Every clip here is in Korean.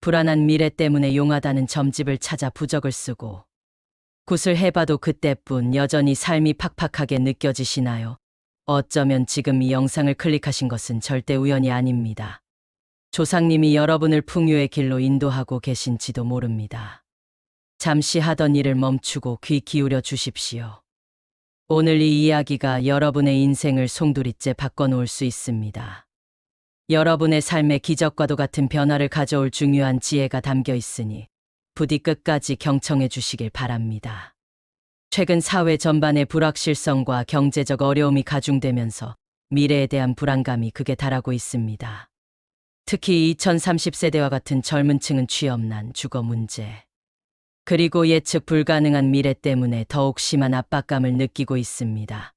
불안한 미래 때문에 용하다는 점집을 찾아 부적을 쓰고 굿을 해봐도 그때뿐 여전히 삶이 팍팍하게 느껴지시나요? 어쩌면 지금 이 영상을 클릭하신 것은 절대 우연이 아닙니다. 조상님이 여러분을 풍요의 길로 인도하고 계신지도 모릅니다. 잠시 하던 일을 멈추고 귀 기울여 주십시오. 오늘 이 이야기가 여러분의 인생을 송두리째 바꿔놓을 수 있습니다. 여러분의 삶에 기적과도 같은 변화를 가져올 중요한 지혜가 담겨 있으니 부디 끝까지 경청해 주시길 바랍니다. 최근 사회 전반의 불확실성과 경제적 어려움이 가중되면서 미래에 대한 불안감이 극에 달하고 있습니다. 특히 2030세대와 같은 젊은 층은 취업난, 주거 문제, 그리고 예측 불가능한 미래 때문에 더욱 심한 압박감을 느끼고 있습니다.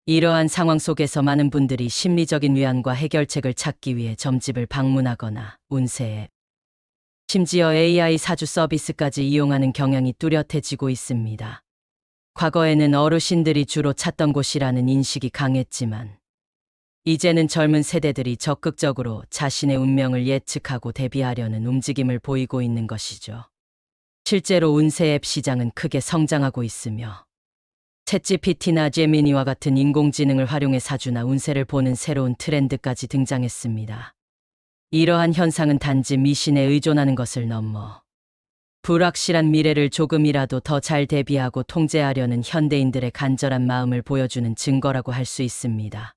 이러한 상황 속에서 많은 분들이 심리적인 위안과 해결책을 찾기 위해 점집을 방문하거나 운세 앱, 심지어 AI 사주 서비스까지 이용하는 경향이 뚜렷해지고 있습니다. 과거에는 어르신들이 주로 찾던 곳이라는 인식이 강했지만 이제는 젊은 세대들이 적극적으로 자신의 운명을 예측하고 대비하려는 움직임을 보이고 있는 것이죠. 실제로 운세 앱 시장은 크게 성장하고 있으며 챗GPT나 제미니와 같은 인공지능을 활용해 사주나 운세를 보는 새로운 트렌드까지 등장했습니다. 이러한 현상은 단지 미신에 의존하는 것을 넘어 불확실한 미래를 조금이라도 더 잘 대비하고 통제하려는 현대인들의 간절한 마음을 보여주는 증거라고 할 수 있습니다.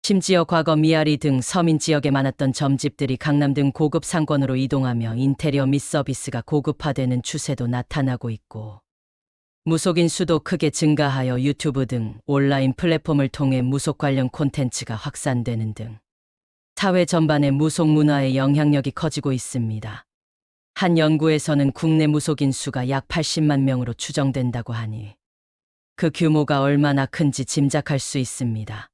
심지어 과거 미아리 등 서민 지역에 많았던 점집들이 강남 등 고급 상권으로 이동하며 인테리어 및 서비스가 고급화되는 추세도 나타나고 있고, 무속인 수도 크게 증가하여 유튜브 등 온라인 플랫폼을 통해 무속 관련 콘텐츠가 확산되는 등 사회 전반의 무속 문화의 영향력이 커지고 있습니다. 한 연구에서는 국내 무속인 수가 약 80만 명으로 추정된다고 하니 그 규모가 얼마나 큰지 짐작할 수 있습니다.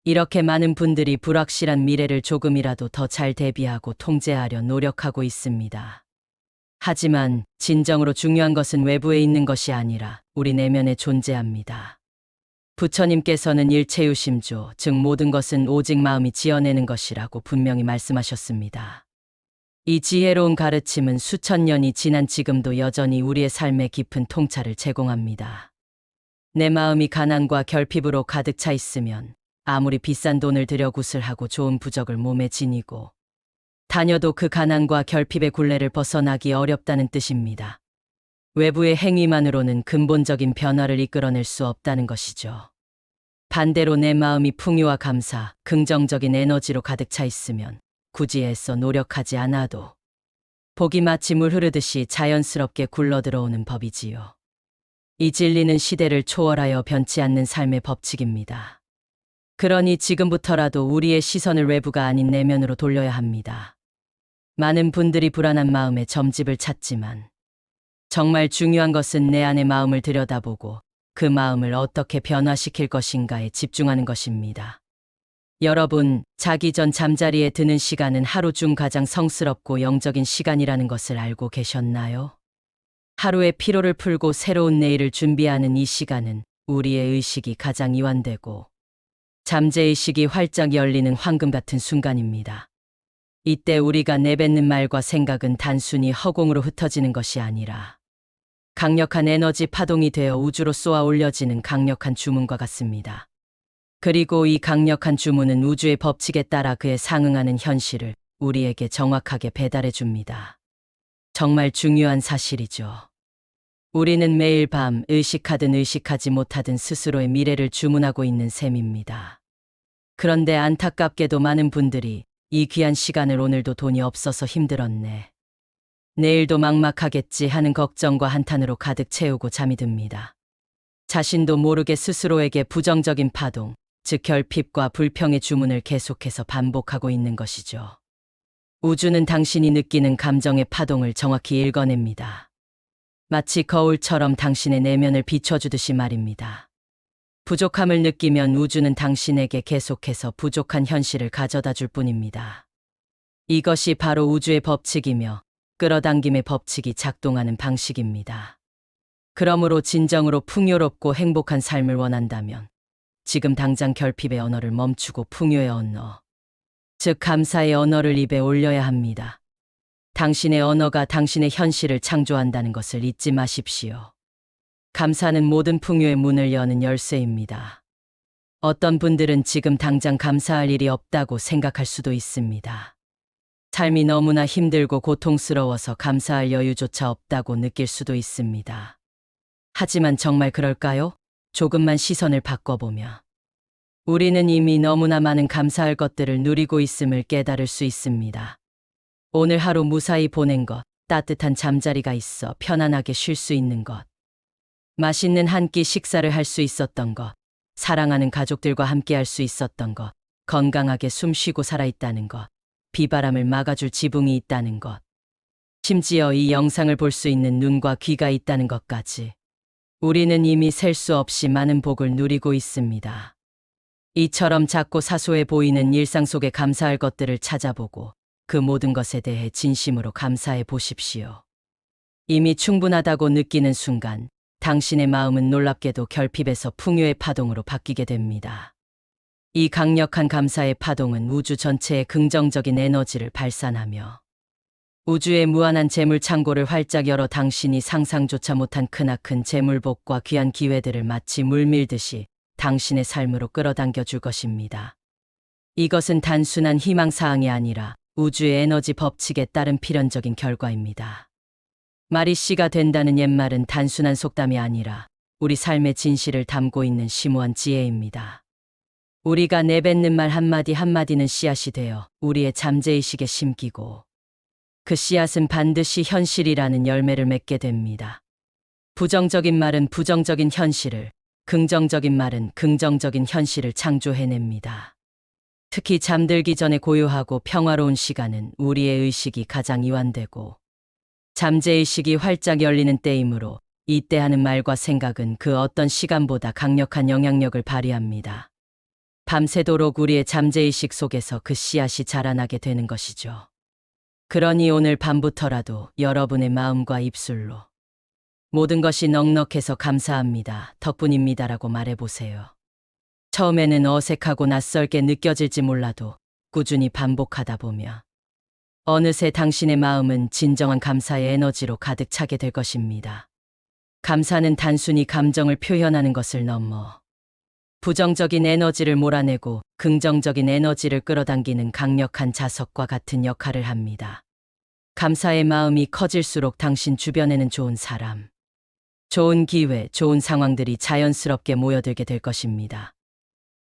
이렇게 많은 분들이 불확실한 미래를 조금이라도 더 잘 대비하고 통제하려 노력하고 있습니다. 하지만 진정으로 중요한 것은 외부에 있는 것이 아니라 우리 내면에 존재합니다. 부처님께서는 일체유심조, 즉 모든 것은 오직 마음이 지어내는 것이라고 분명히 말씀하셨습니다. 이 지혜로운 가르침은 수천 년이 지난 지금도 여전히 우리의 삶에 깊은 통찰을 제공합니다. 내 마음이 가난과 결핍으로 가득 차 있으면 아무리 비싼 돈을 들여 굿을 하고 좋은 부적을 몸에 지니고 다녀도 그 가난과 결핍의 굴레를 벗어나기 어렵다는 뜻입니다. 외부의 행위만으로는 근본적인 변화를 이끌어낼 수 없다는 것이죠. 반대로 내 마음이 풍요와 감사, 긍정적인 에너지로 가득 차 있으면 굳이 애써 노력하지 않아도 복이 마치 물 흐르듯이 자연스럽게 굴러들어오는 법이지요. 이 진리는 시대를 초월하여 변치 않는 삶의 법칙입니다. 그러니 지금부터라도 우리의 시선을 외부가 아닌 내면으로 돌려야 합니다. 많은 분들이 불안한 마음에 점집을 찾지만 정말 중요한 것은 내 안의 마음을 들여다보고 그 마음을 어떻게 변화시킬 것인가에 집중하는 것입니다. 여러분, 자기 전 잠자리에 드는 시간은 하루 중 가장 성스럽고 영적인 시간이라는 것을 알고 계셨나요? 하루의 피로를 풀고 새로운 내일을 준비하는 이 시간은 우리의 의식이 가장 이완되고 잠재의식이 활짝 열리는 황금 같은 순간입니다. 이때 우리가 내뱉는 말과 생각은 단순히 허공으로 흩어지는 것이 아니라 강력한 에너지 파동이 되어 우주로 쏘아 올려지는 강력한 주문과 같습니다. 그리고 이 강력한 주문은 우주의 법칙에 따라 그에 상응하는 현실을 우리에게 정확하게 배달해 줍니다. 정말 중요한 사실이죠. 우리는 매일 밤 의식하든 의식하지 못하든 스스로의 미래를 주문하고 있는 셈입니다. 그런데 안타깝게도 많은 분들이 이 귀한 시간을 오늘도 돈이 없어서 힘들었네, 내일도 막막하겠지 하는 걱정과 한탄으로 가득 채우고 잠이 듭니다. 자신도 모르게 스스로에게 부정적인 파동, 즉 결핍과 불평의 주문을 계속해서 반복하고 있는 것이죠. 우주는 당신이 느끼는 감정의 파동을 정확히 읽어냅니다. 마치 거울처럼 당신의 내면을 비춰주듯이 말입니다. 부족함을 느끼면 우주는 당신에게 계속해서 부족한 현실을 가져다 줄 뿐입니다. 이것이 바로 우주의 법칙이며 끌어당김의 법칙이 작동하는 방식입니다. 그러므로 진정으로 풍요롭고 행복한 삶을 원한다면 지금 당장 결핍의 언어를 멈추고 풍요의 언어, 즉 감사의 언어를 입에 올려야 합니다. 당신의 언어가 당신의 현실을 창조한다는 것을 잊지 마십시오. 감사는 모든 풍요의 문을 여는 열쇠입니다. 어떤 분들은 지금 당장 감사할 일이 없다고 생각할 수도 있습니다. 삶이 너무나 힘들고 고통스러워서 감사할 여유조차 없다고 느낄 수도 있습니다. 하지만 정말 그럴까요? 조금만 시선을 바꿔보면 우리는 이미 너무나 많은 감사할 것들을 누리고 있음을 깨달을 수 있습니다. 오늘 하루 무사히 보낸 것, 따뜻한 잠자리가 있어 편안하게 쉴 수 있는 것, 맛있는 한 끼 식사를 할 수 있었던 것, 사랑하는 가족들과 함께 할 수 있었던 것, 건강하게 숨 쉬고 살아있다는 것, 비바람을 막아줄 지붕이 있다는 것, 심지어 이 영상을 볼 수 있는 눈과 귀가 있다는 것까지. 우리는 이미 셀 수 없이 많은 복을 누리고 있습니다. 이처럼 작고 사소해 보이는 일상 속에 감사할 것들을 찾아보고 그 모든 것에 대해 진심으로 감사해 보십시오. 이미 충분하다고 느끼는 순간 당신의 마음은 놀랍게도 결핍에서 풍요의 파동으로 바뀌게 됩니다. 이 강력한 감사의 파동은 우주 전체에 긍정적인 에너지를 발산하며 우주의 무한한 재물 창고를 활짝 열어 당신이 상상조차 못한 크나큰 재물복과 귀한 기회들을 마치 물밀듯이 당신의 삶으로 끌어당겨 줄 것입니다. 이것은 단순한 희망사항이 아니라 우주의 에너지 법칙에 따른 필연적인 결과입니다. 말이 씨가 된다는 옛말은 단순한 속담이 아니라 우리 삶의 진실을 담고 있는 심오한 지혜입니다. 우리가 내뱉는 말 한마디 한마디는 씨앗이 되어 우리의 잠재의식에 심기고 그 씨앗은 반드시 현실이라는 열매를 맺게 됩니다. 부정적인 말은 부정적인 현실을, 긍정적인 말은 긍정적인 현실을 창조해냅니다. 특히 잠들기 전에 고요하고 평화로운 시간은 우리의 의식이 가장 이완되고 잠재의식이 활짝 열리는 때이므로 이때 하는 말과 생각은 그 어떤 시간보다 강력한 영향력을 발휘합니다. 밤새도록 우리의 잠재의식 속에서 그 씨앗이 자라나게 되는 것이죠. 그러니 오늘 밤부터라도 여러분의 마음과 입술로 모든 것이 넉넉해서 감사합니다, 덕분입니다라고 말해보세요. 처음에는 어색하고 낯설게 느껴질지 몰라도 꾸준히 반복하다 보면 어느새 당신의 마음은 진정한 감사의 에너지로 가득 차게 될 것입니다. 감사는 단순히 감정을 표현하는 것을 넘어 부정적인 에너지를 몰아내고 긍정적인 에너지를 끌어당기는 강력한 자석과 같은 역할을 합니다. 감사의 마음이 커질수록 당신 주변에는 좋은 사람, 좋은 기회, 좋은 상황들이 자연스럽게 모여들게 될 것입니다.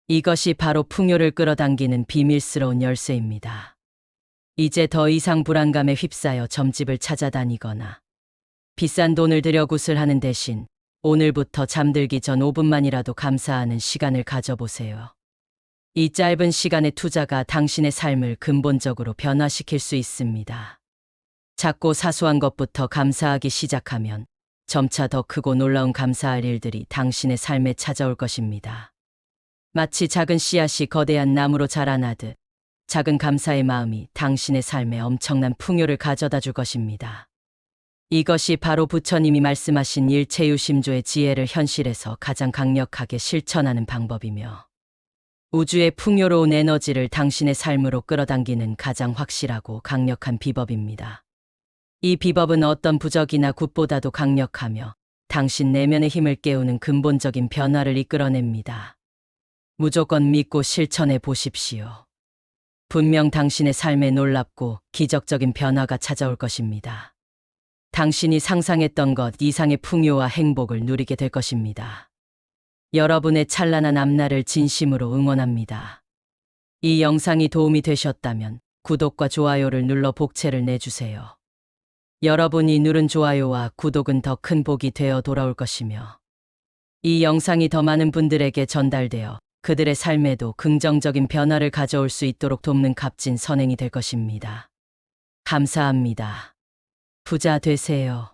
이것이 바로 풍요를 끌어당기는 비밀스러운 열쇠입니다. 이제 더 이상 불안감에 휩싸여 점집을 찾아다니거나 비싼 돈을 들여 굿을 하는 대신 오늘부터 잠들기 전 5분만이라도 감사하는 시간을 가져보세요. 이 짧은 시간의 투자가 당신의 삶을 근본적으로 변화시킬 수 있습니다. 작고 사소한 것부터 감사하기 시작하면 점차 더 크고 놀라운 감사할 일들이 당신의 삶에 찾아올 것입니다. 마치 작은 씨앗이 거대한 나무로 자라나듯 작은 감사의 마음이 당신의 삶에 엄청난 풍요를 가져다 줄 것입니다. 이것이 바로 부처님이 말씀하신 일체유심조의 지혜를 현실에서 가장 강력하게 실천하는 방법이며 우주의 풍요로운 에너지를 당신의 삶으로 끌어당기는 가장 확실하고 강력한 비법입니다. 이 비법은 어떤 부적이나 굿보다도 강력하며 당신 내면의 힘을 깨우는 근본적인 변화를 이끌어냅니다. 무조건 믿고 실천해 보십시오. 분명 당신의 삶에 놀랍고 기적적인 변화가 찾아올 것입니다. 당신이 상상했던 것 이상의 풍요와 행복을 누리게 될 것입니다. 여러분의 찬란한 앞날을 진심으로 응원합니다. 이 영상이 도움이 되셨다면 구독과 좋아요를 눌러 복채를 내주세요. 여러분이 누른 좋아요와 구독은 더 큰 복이 되어 돌아올 것이며 이 영상이 더 많은 분들에게 전달되어 그들의 삶에도 긍정적인 변화를 가져올 수 있도록 돕는 값진 선행이 될 것입니다. 감사합니다. 부자 되세요.